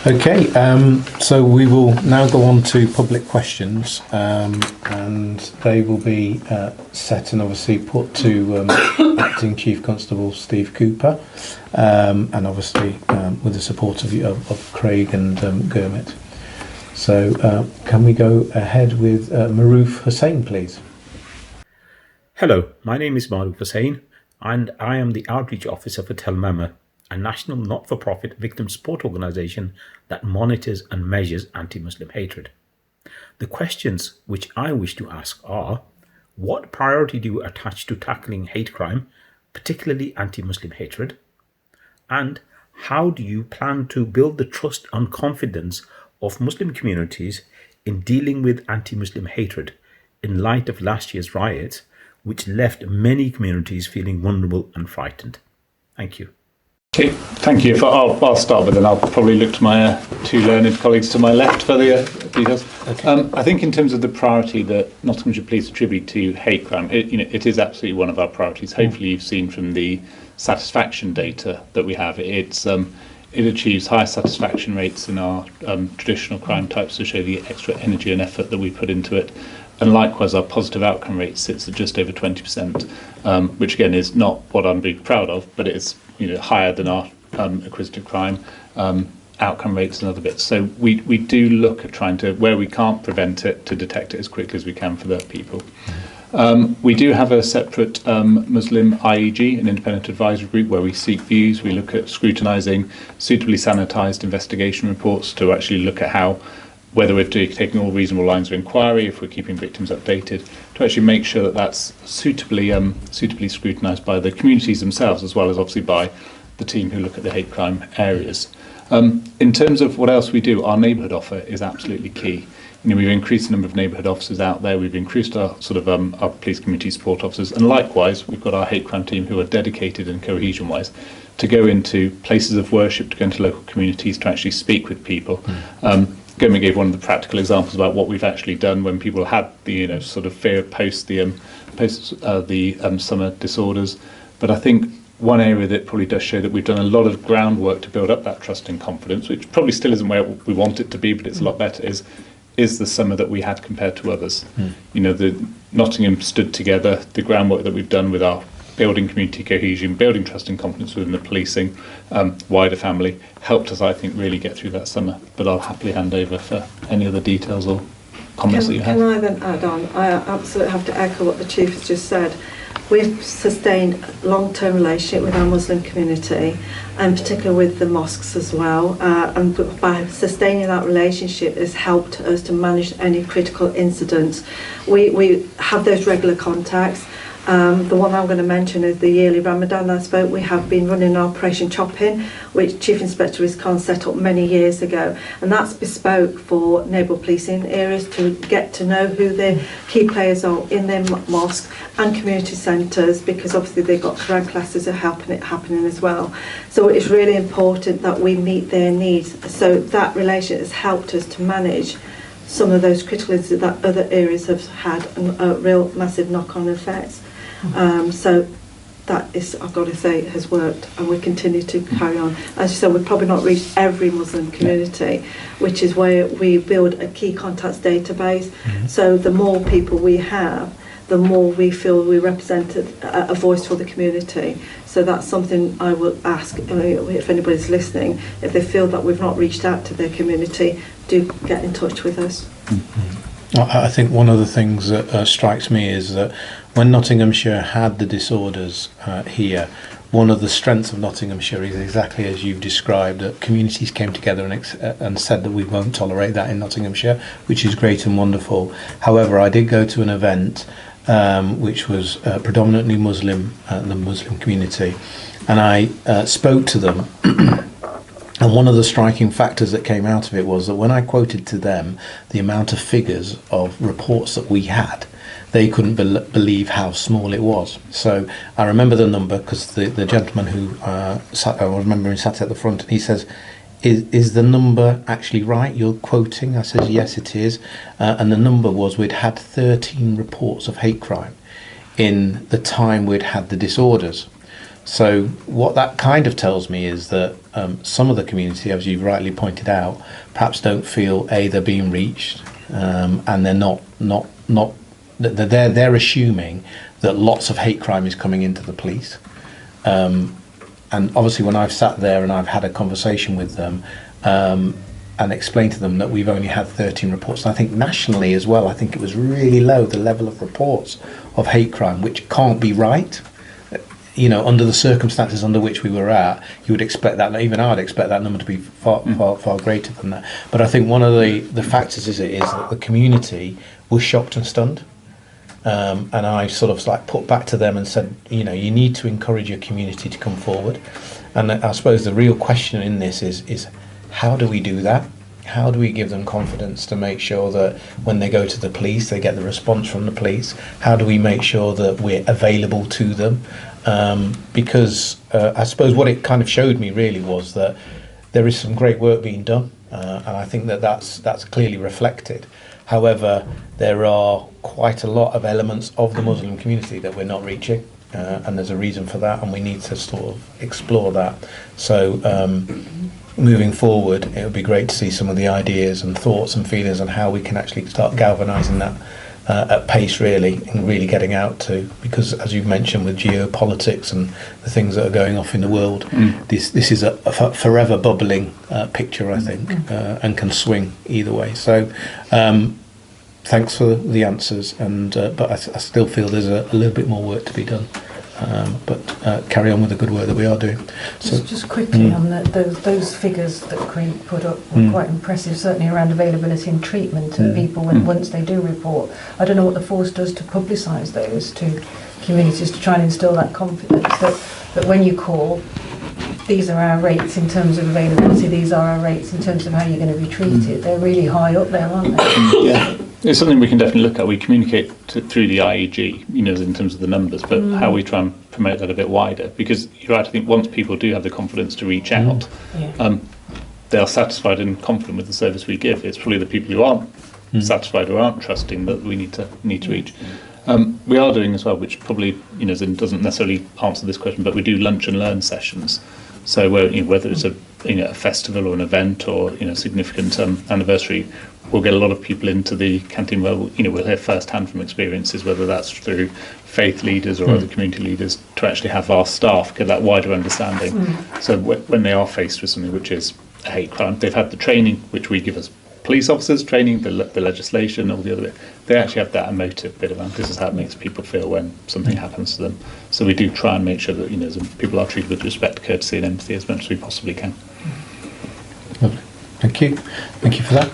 Okay, so we will now go on to public questions, and they will be set and obviously put to Acting Chief Constable Steve Cooper, and obviously with the support of Craig and Gurmit. So can we go ahead with Mahroof Hussain, please? Hello, my name is Mahroof Hussain, and I am the Outreach Officer for Telmama, a national not-for-profit victim support organisation that monitors and measures anti-Muslim hatred. The questions which I wish to ask are: what priority do you attach to tackling hate crime, particularly anti-Muslim hatred? And how do you plan to build the trust and confidence of Muslim communities in dealing with anti-Muslim hatred in light of last year's riots, which left many communities feeling vulnerable and frightened? Thank you. Okay, thank you. I'll start, but then I'll probably look to my two learned colleagues to my left for the details. Okay. I think in terms of the priority that Nottinghamshire Police attribute to hate crime, it is absolutely one of our priorities. Hopefully you've seen from the satisfaction data that we have, it achieves high satisfaction rates in our traditional crime types to show the extra energy and effort that we put into it. And likewise, our positive outcome rate sits at just over 20%, which again is not what I'm being proud of, but it's higher than our acquisitive crime outcome rates and other bits. So we do look at trying to, where we can't prevent it, to detect it as quickly as we can for the people. We do have a separate Muslim IEG, an independent advisory group, where we seek views. We look at scrutinising suitably sanitised investigation reports to actually look at whether we're taking all reasonable lines of inquiry, if we're keeping victims updated, to actually make sure that that's suitably scrutinised by the communities themselves, as well as obviously by the team who look at the hate crime areas. In terms of what else we do, our neighbourhood offer is absolutely key. We've increased the number of neighbourhood officers out there. We've increased our our police community support officers, and likewise, we've got our hate crime team who are dedicated and cohesion-wise to go into places of worship, to go into local communities, to actually speak with people. Gomez gave one of the practical examples about what we've actually done when people had the fear post the summer disorders. But I think one area that probably does show that we've done a lot of groundwork to build up that trust and confidence, which probably still isn't where we want it to be, but it's a lot better, is the summer that we had compared to others. The Nottingham stood together. The groundwork that we've done with our building community cohesion, building trust and confidence within the policing, wider family, helped us, I think, really get through that summer. But I'll happily hand over for any other details or comments that you have. Can I then add on? I absolutely have to echo what the Chief has just said. We've sustained long-term relationship with our Muslim community, and particularly with the mosques as well. And by sustaining that relationship has helped us to manage any critical incidents. We have those regular contacts. The one I'm going to mention is the yearly Ramadan I spoke. We have been running Operation Chopping, which Chief Inspector Iskan set up many years ago, and that's bespoke for neighbourhood policing areas to get to know who the key players are in their mosque and community centres, because obviously they've got Quran classes are helping it happening as well. So it's really important that we meet their needs. So that relation has helped us to manage some of those critical incidents that other areas have had a real massive knock-on effects. So that is, I've got to say, has worked, and we continue to carry on. As you said, we've probably not reached every Muslim community, which is where we build a key contacts database. So the more people we have, the more we feel we represented a voice for the community. So that's something I will ask, if anybody's listening, if they feel that we've not reached out to their community, do get in touch with us. I think one of the things that strikes me is that when Nottinghamshire had the disorders here, one of the strengths of Nottinghamshire is exactly as you've described, that communities came together and said that we won't tolerate that in Nottinghamshire, which is great and wonderful. However, I did go to an event which was predominantly Muslim, the Muslim community, and I spoke to them. And one of the striking factors that came out of it was that when I quoted to them the amount of figures of reports that we had, they couldn't believe how small it was. So I remember the number, because the gentleman who I remember him sat at the front, and he says, is the number actually right you're quoting? I says, yes, it is. And the number was, we'd had 13 reports of hate crime in the time we'd had the disorders. So what that kind of tells me is that some of the community, as you rightly pointed out, perhaps don't feel they're being reached, and they're assuming that lots of hate crime is coming into the police. And obviously, when I've sat there and I've had a conversation with them and explained to them that we've only had 13 reports, and I think nationally as well, I think it was really low, the level of reports of hate crime, which can't be right. You know, under the circumstances under which we were at, you would expect that, even I'd expect that number to be far greater than that. But I think one of the factors is that the community was shocked and stunned. And I sort of like put back to them and said, you know, you need to encourage your community to come forward. And I suppose the real question in this is how do we do that? How do we give them confidence to make sure that when they go to the police, they get the response from the police? How do we make sure that we're available to them? Because I suppose what it kind of showed me really was that there is some great work being done, and I think that's clearly reflected. However, there are quite a lot of elements of the Muslim community that we're not reaching, and there's a reason for that, and we need to sort of explore that. So moving forward, it would be great to see some of the ideas and thoughts and feelings on how we can actually start galvanising that at pace, really, and really getting out to, because as you've mentioned with geopolitics and the things that are going off in the world, this is a forever bubbling picture, I think, and can swing either way. So thanks for the answers, and but I still feel there's a little bit more work to be done. But carry on with the good work that we are doing. So, just quickly on those figures that Craig put up were quite impressive, certainly around availability and treatment of people once they do report. I don't know what the force does to publicise those to communities, to try and instill that confidence that when you call, these are our rates in terms of availability, these are our rates in terms of how you're going to be treated. They're really high up there, aren't they? Yeah. It's something we can definitely look at. We communicate through the IEG, you know, in terms of the numbers, but how we try and promote that a bit wider. Because you're right, I think once people do have the confidence to reach out, they are satisfied and confident with the service we give. It's probably the people who aren't satisfied or aren't trusting that we need to reach. We are doing as well, which probably, you know, doesn't necessarily answer this question, but we do lunch and learn sessions. So whether it's a festival or an event or significant anniversary, we'll get a lot of people into the canteen where we'll hear first-hand from experiences, whether that's through faith leaders or other community leaders, to actually have our staff get that wider understanding. So when they are faced with something which is a hate crime, they've had the training which we give as police officers, training, the legislation, all the other bit. They actually have that emotive bit around this is how it makes people feel when something happens to them. So we do try and make sure that people are treated with respect, courtesy and empathy as much as we possibly can. Lovely. Thank you for that.